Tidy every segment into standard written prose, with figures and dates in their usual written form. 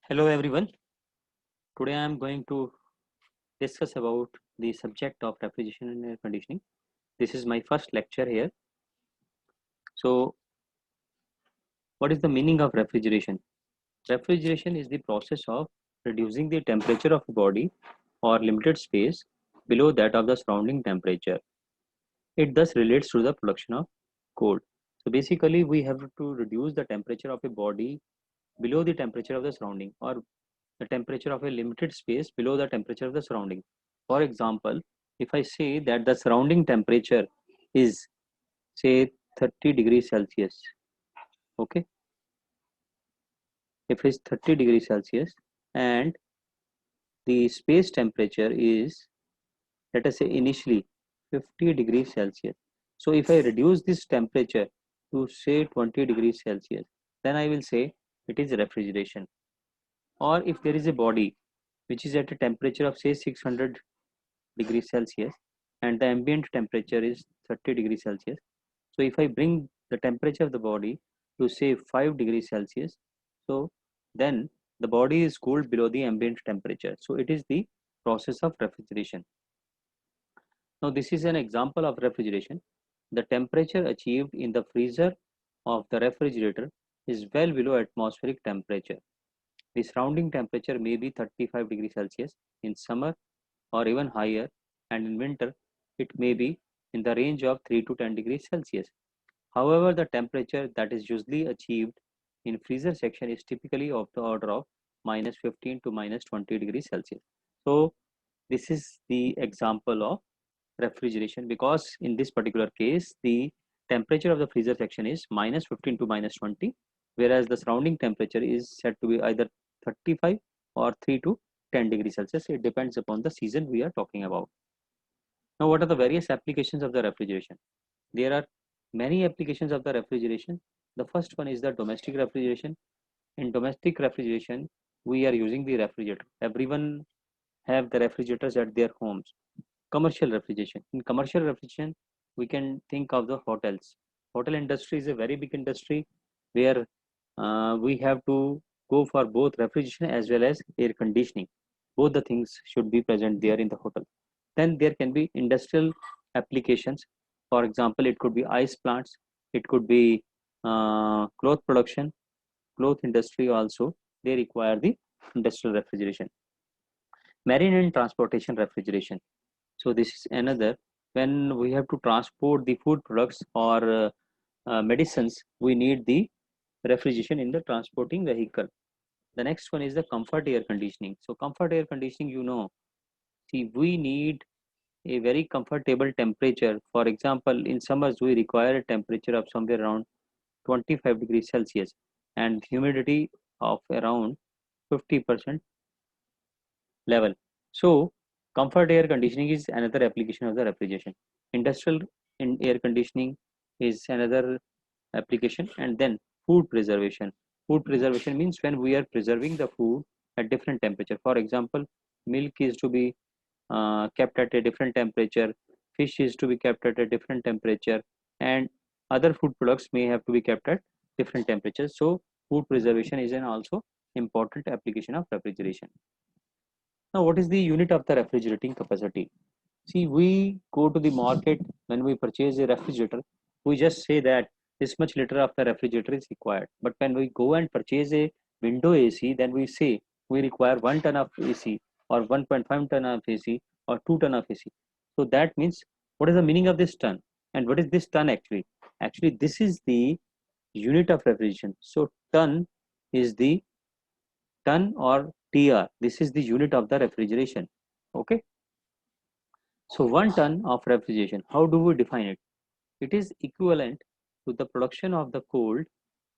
Hello everyone. Today I am going to discuss about the subject of refrigeration and air conditioning. This is my first lecture here. So, what is the meaning of refrigeration? Refrigeration is the process of reducing the temperature of a body or limited space below that of the surrounding temperature. It thus relates to the production of cold. So basically we have to reduce the temperature of a body below the temperature of the surrounding, or the temperature of a limited space below the temperature of the surrounding. For example, if I say that the surrounding temperature is say 30 degrees Celsius, okay, if it's 30 degrees Celsius and the space temperature is, let us say, initially 50 degrees Celsius. So if I reduce this temperature to say 20 degrees Celsius, then I will say it is refrigeration. Or if there is a body which is at a temperature of say 600 degrees Celsius and the ambient temperature is 30 degrees Celsius. So if I bring the temperature of the body to say 5 degrees Celsius, so then the body is cooled below the ambient temperature. So it is the process of refrigeration. Now this is an example of refrigeration. The temperature achieved in the freezer of the refrigerator is well below atmospheric temperature. The surrounding temperature may be 35 degrees Celsius in summer or even higher, and in winter it may be in the range of 3 to 10 degrees Celsius. However, the temperature that is usually achieved in freezer section is typically of the order of minus 15 to minus 20 degrees Celsius. So this is the example of refrigeration, because in this particular case the temperature of the freezer section is minus 15 to minus 20, whereas the surrounding temperature is said to be either 35 or 3 to 10 degrees Celsius. It depends upon the season we are talking about. Now, what are the various applications of the refrigeration? There are many applications of the refrigeration. The first one is the domestic refrigeration. In domestic refrigeration, we are using the refrigerator. Everyone have the refrigerators at their homes. Commercial refrigeration. In commercial refrigeration, we can think of the hotels. Hotel industry is a very big industry where we have to go for both refrigeration as well as air conditioning. Both the things should be present there in the hotel. Then there can be industrial applications. For example, it could be ice plants, it could be cloth production, cloth industry also. They require the industrial refrigeration. Marine and transportation refrigeration. So this is another, when we have to transport the food products or medicines, we need the refrigeration in the transporting vehicle. The next one is the comfort air conditioning. So comfort air conditioning, see, we need a very comfortable temperature. For example, in summers we require a temperature of somewhere around 25 degrees Celsius and humidity of around 50% level. So comfort air conditioning is another application of the refrigeration. Industrial in air conditioning is another application. And then food preservation. Food preservation means when we are preserving the food at different temperature. For example, milk is to be kept at a different temperature, fish is to be kept at a different temperature, and other food products may have to be kept at different temperatures. So food preservation is an also important application of refrigeration. Now, what is the unit of the refrigerating capacity? See, we go to the market when we purchase a refrigerator, we just say that this much liter of the refrigerator is required. But when we go and purchase a window AC, then we say we require 1 ton of AC or 1.5 ton of AC or 2 ton of AC. So that means, what is the meaning of this ton? And what is this ton actually? Actually, this is the unit of refrigeration. So ton is the ton or TR. This is the unit of the refrigeration. Okay. So 1 ton of refrigeration, how do we define it? It is equivalent to the production of the cold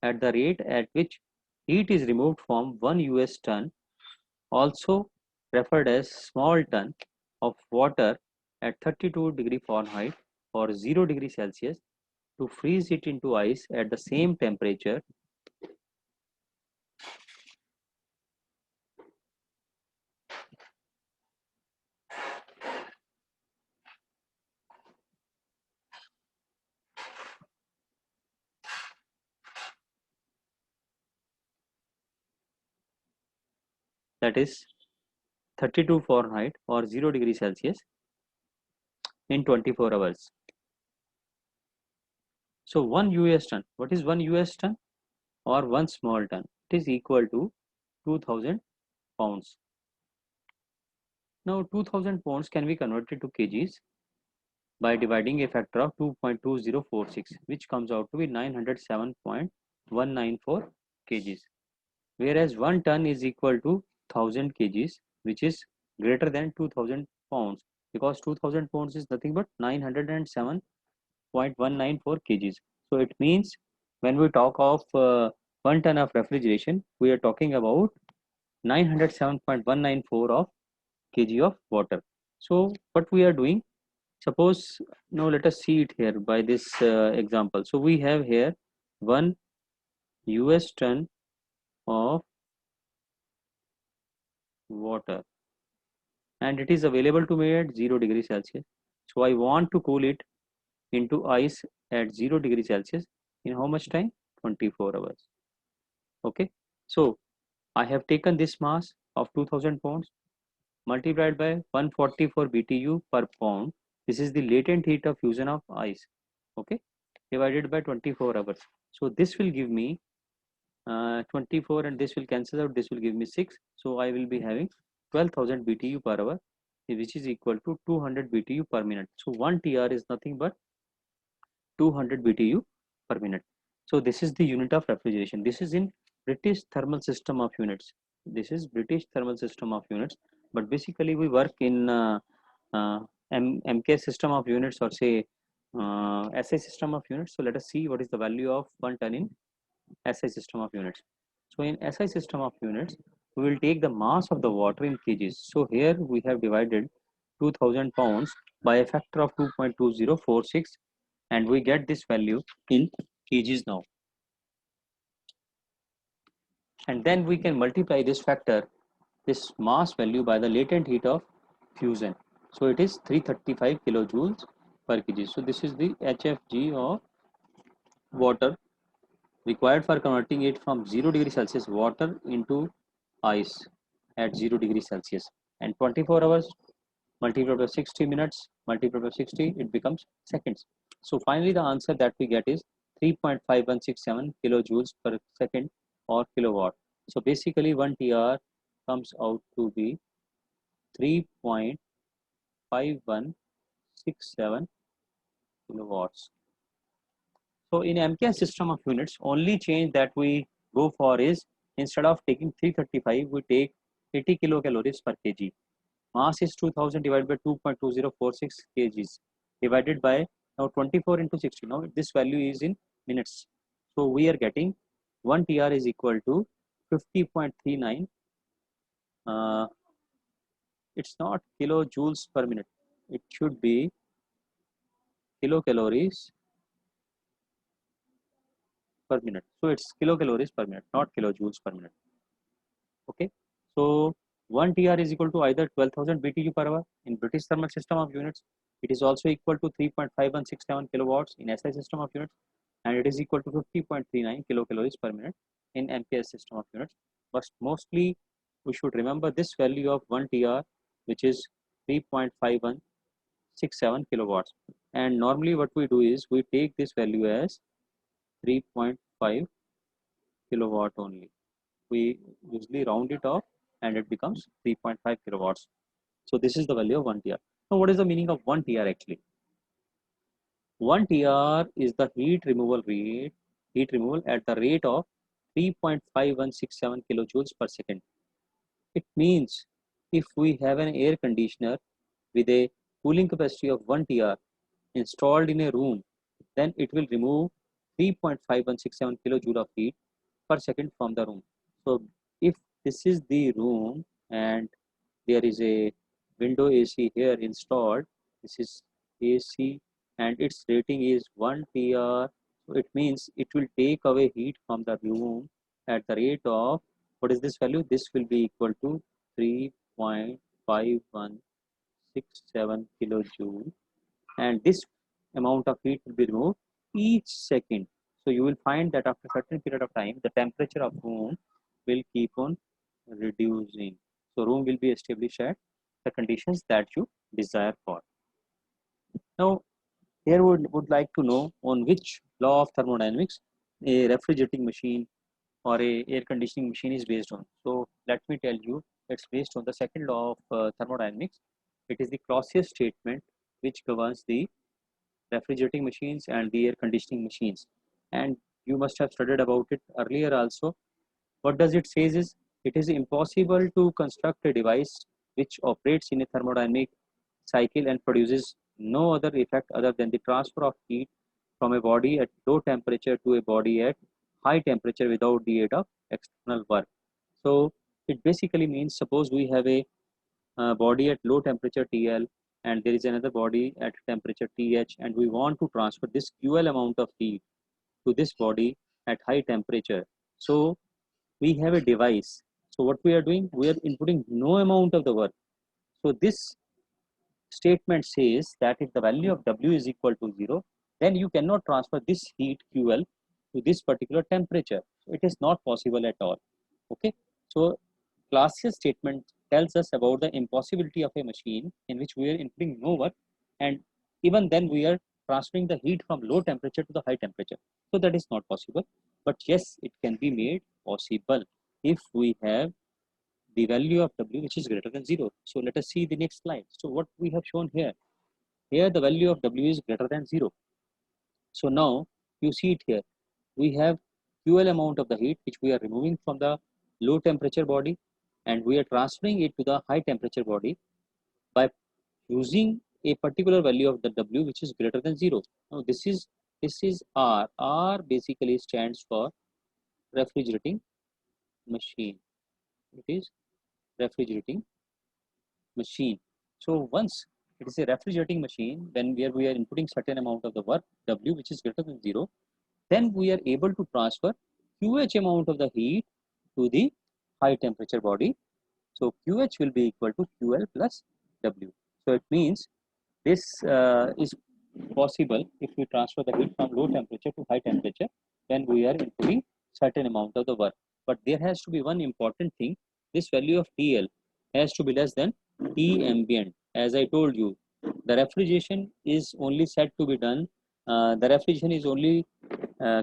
at the rate at which heat is removed from 1 US ton, also referred as small ton, of water at 32 degree Fahrenheit or 0 degree Celsius to freeze it into ice at the same temperature. that is 32 Fahrenheit or 0 degree Celsius in 24 hours. So 1 US ton, what is 1 US ton or 1 small ton? It is equal to 2000 pounds. Now 2000 pounds can be converted to kgs by dividing a factor of 2.2046, which comes out to be 907.194 kgs. Whereas 1 ton is equal to 1000 kgs, which is greater than 2000 pounds, because 2000 pounds is nothing but 907.194 kgs. So it means when we talk of 1 ton of refrigeration, we are talking about 907.194 of kg of water. So what we are doing, suppose, now let us see it here by this example. So we have here 1 US ton of water, and it is available to me at 0 degree Celsius. So I want to cool it into ice at 0 degree Celsius in how much time? 24 hours. Okay, so I have taken this mass of 2000 pounds multiplied by 144 BTU per pound. This is the latent heat of fusion of ice. Okay, divided by 24 hours. So this will give me 24, and this will cancel out, this will give me 6. So I will be having 12,000 BTU per hour, which is equal to 200 BTU per minute. So 1 TR is nothing but 200 BTU per minute. So this is the unit of refrigeration. This is in British thermal system of units. This is British thermal system of units, but basically we work in MK system of units, or say SI system of units. So let us see what is the value of 1 ton in SI system of units. So in SI system of units, we will take the mass of the water in kgs. So here we have divided 2000 pounds by a factor of 2.2046, and we get this value in kgs now. And then we can multiply this factor, this mass value, by the latent heat of fusion. So it is 335 kilojoules per kg. So this is the HFG of water required for converting it from 0 degree Celsius water into ice at 0 degree Celsius. And 24 hours multiplied by 60 minutes multiplied by 60, it becomes seconds. So finally the answer that we get is 3.5167 kilojoules per second or kilowatt. So basically 1 TR comes out to be 3.5167 kilowatts. So in MKS system of units, only change that we go for is, instead of taking 335, we take 80 kilocalories per kg. Mass is 2000 divided by 2.2046 kgs divided by, now 24 into 60. Now this value is in minutes. So we are getting 1 TR is equal to 50.39. It's not kilojoules per minute. It should be kilocalories per minute. So it's kilocalories per minute, not kilojoules per minute. Okay. So 1 TR is equal to either 12,000 BTU per hour in British thermal system of units. It is also equal to 3.5167 kilowatts in SI system of units, and it is equal to 50.39 kilocalories per minute in MKS system of units. But mostly we should remember this value of 1 TR, which is 3.5167 kilowatts. And normally what we do is we take this value as 3.5 kilowatt only. We usually round it off and it becomes 3.5 kilowatts. So this is the value of 1 TR. Now what is the meaning of 1 TR actually? 1 TR is the heat removal at the rate of 3.5167 kilojoules per second. It means if we have an air conditioner with a cooling capacity of 1 TR installed in a room, then it will remove 3.5167 kilojoule of heat per second from the room. So if this is the room and there is a window AC here installed, this is AC and its rating is 1 TR, so it means it will take away heat from the room at the rate of, what is this value? This will be equal to 3.5167 kilojoule, and this amount of heat will be removed each second. So you will find that after a certain period of time, the temperature of room will keep on reducing. So room will be established at the conditions that you desire for. Now here would like to know on which law of thermodynamics a refrigerating machine or a air conditioning machine is based on. So let me tell you, it's based on the second law of thermodynamics. It is the Clausius statement which governs the refrigerating machines and the air conditioning machines, and you must have studied about it earlier also. What does it says is, it is impossible to construct a device which operates in a thermodynamic cycle and produces no other effect other than the transfer of heat from a body at low temperature to a body at high temperature without the aid of external work. So it basically means, suppose we have a body at low temperature TL and there is another body at temperature TH, and we want to transfer this QL amount of heat to this body at high temperature. So we have a device. So what we are doing, we are inputting no amount of the work. So this statement says that if the value of W is equal to 0, then you cannot transfer this heat QL to this particular temperature. So it is not possible at all. Okay. So Clausius statement tells us about the impossibility of a machine in which we are inputting no work, and even then we are transferring the heat from low temperature to the high temperature. So that is not possible. But yes, it can be made possible if we have the value of W which is greater than 0. So let us see the next slide. So what we have shown here, the value of W is greater than 0. So now you see it here. We have QL amount of the heat which we are removing from the low temperature body, and we are transferring it to the high temperature body by using a particular value of the W which is greater than 0. Now this is R. R basically stands for refrigerating machine. It is refrigerating machine. So once it is a refrigerating machine, when we are inputting certain amount of the work W which is greater than 0, then we are able to transfer QH amount of the heat to the high temperature body. So QH will be equal to QL plus W. So it means this is possible if we transfer the heat from low temperature to high temperature when we are inputting certain amount of the work. But there has to be one important thing. This value of TL has to be less than T ambient. As I told you, the refrigeration is only said to be done. The refrigeration is only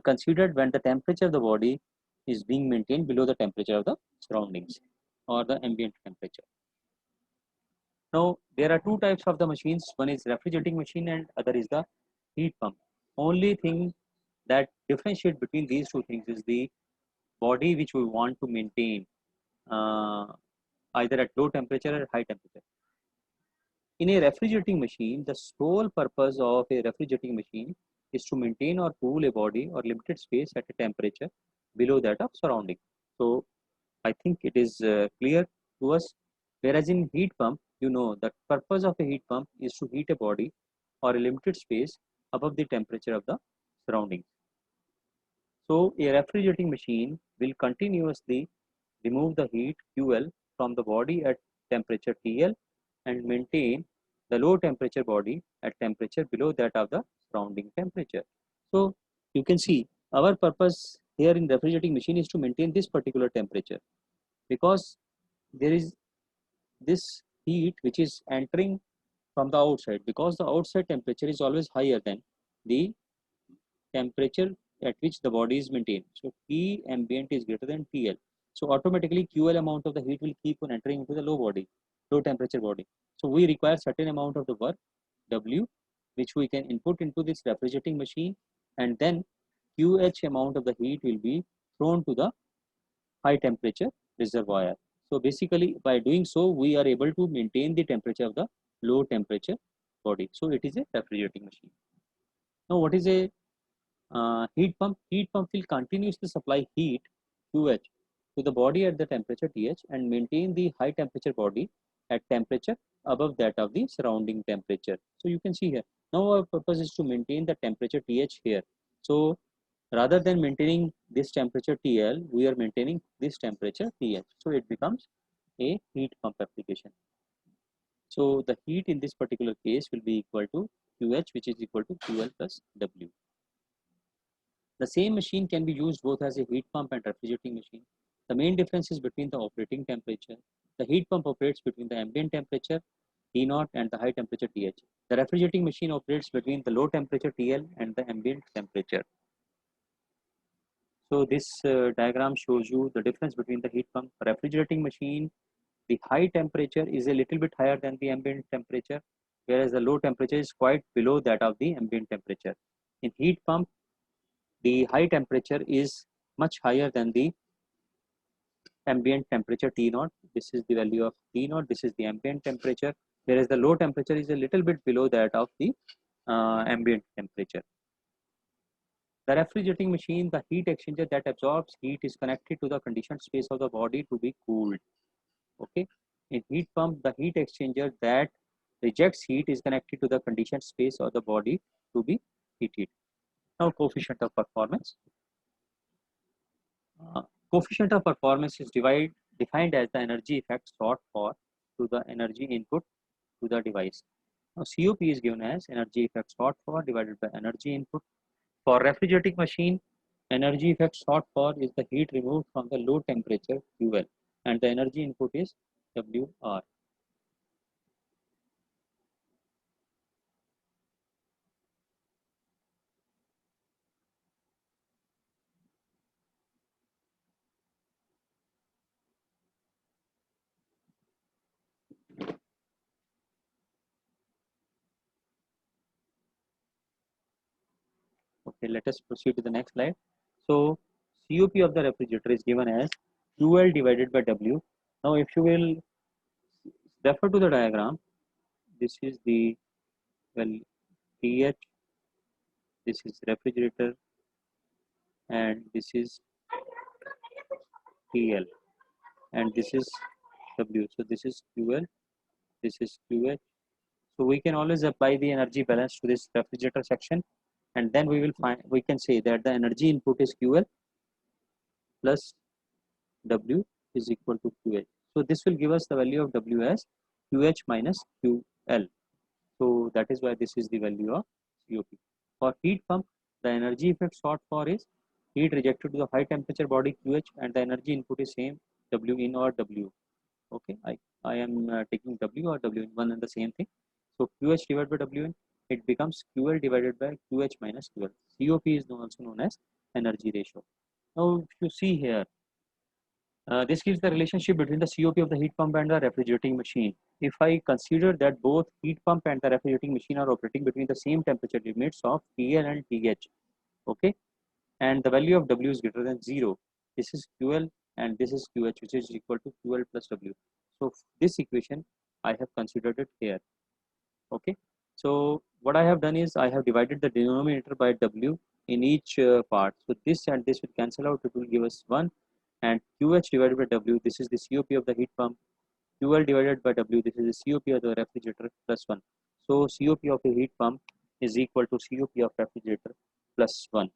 considered when the temperature of the body is being maintained below the temperature of the surroundings or the ambient temperature. Now there are two types of the machines. One is refrigerating machine and other is the heat pump. Only thing that differentiate between these two things is the body which we want to maintain uh, either at low temperature or high temperature. In a refrigerating machine, the sole purpose of a refrigerating machine is to maintain or cool a body or limited space at a temperature below that of surrounding. So I think it is clear to us. Whereas in heat pump, you know, the purpose of a heat pump is to heat a body or a limited space above the temperature of the surroundings. So a refrigerating machine will continuously remove the heat QL from the body at temperature TL and maintain the low temperature body at temperature below that of the surrounding temperature. So you can see our purpose here in refrigerating machine is to maintain this particular temperature, because there is this heat which is entering from the outside, because the outside temperature is always higher than the temperature at which the body is maintained. So T ambient is greater than TL. So automatically QL amount of the heat will keep on entering into the low temperature body. So we require certain amount of the work W which we can input into this refrigerating machine, and then QH amount of the heat will be thrown to the high temperature reservoir. So basically by doing so we are able to maintain the temperature of the low temperature body. So it is a refrigerating machine. Now what is a heat pump? Heat pump will continuously supply heat QH to the body at the temperature TH and maintain the high temperature body at temperature above that of the surrounding temperature. So you can see here, now our purpose is to maintain the temperature TH here. So rather than maintaining this temperature TL, we are maintaining this temperature TH. So it becomes a heat pump application. So the heat in this particular case will be equal to QH, which is equal to QL plus W. The same machine can be used both as a heat pump and refrigerating machine. The main difference is between the operating temperature. The heat pump operates between the ambient temperature T0 and the high temperature TH. The refrigerating machine operates between the low temperature TL and the ambient temperature. So this diagram shows you the difference between the heat pump. Refrigerating machine, the high temperature is a little bit higher than the ambient temperature, whereas the low temperature is quite below that of the ambient temperature. In heat pump, the high temperature is much higher than the ambient temperature T0. This is the value of T0. This is the ambient temperature, whereas the low temperature is a little bit below that of the ambient temperature. The refrigerating machine, the heat exchanger that absorbs heat, is connected to the conditioned space of the body to be cooled. Okay. In heat pump, the heat exchanger that rejects heat is connected to the conditioned space of the body to be heated. Now, coefficient of performance. Uh, Coefficient of performance is defined as the energy effect sought for to the energy input to the device. Now, COP is given as energy effect sought for divided by energy input. For refrigerating machine, energy effect sought for is the heat removed from the low temperature QL, and the energy input is WR. Okay, let us proceed to the next slide. So, COP of the refrigerator is given as QL divided by W. Now, if you will refer to the diagram, this is the, well, TH, this is refrigerator, and this is TL, and this is W. So, this is QL, this is QH. So, we can always apply the energy balance to this refrigerator section, and then we can say that the energy input is QL plus W is equal to QH. So this will give us the value of W as QH minus QL. So that is why this is the value of COP. For heat pump, the energy effect sought for is heat rejected to the high temperature body QH, and the energy input is same, W in or W. Okay, I am taking W or W in, one and the same thing. So QH divided by W in, it becomes QL divided by QH minus QL. COP is also known as energy ratio. Now if you see here, this gives the relationship between the COP of the heat pump and the refrigerating machine. If I consider that both heat pump and the refrigerating machine are operating between the same temperature limits of TL and TH, okay, and the value of W is greater than 0, this is QL and this is QH, which is equal to QL plus W. So this equation I have considered it here. Okay, so what I have done is I have divided the denominator by W in each part. So this and this will cancel out, it will give us 1, and QH divided by W, this is the COP of the heat pump, QL divided by W, this is the COP of the refrigerator plus 1. So COP of a heat pump is equal to COP of refrigerator plus 1.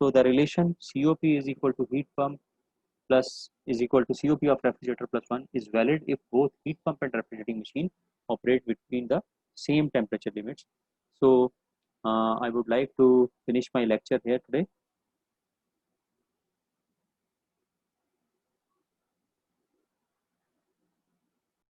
So the relation COP is equal to heat pump plus is equal to COP of refrigerator plus 1 is valid if both heat pump and refrigerating machine operate between the same temperature limits. So I would like to finish my lecture here today.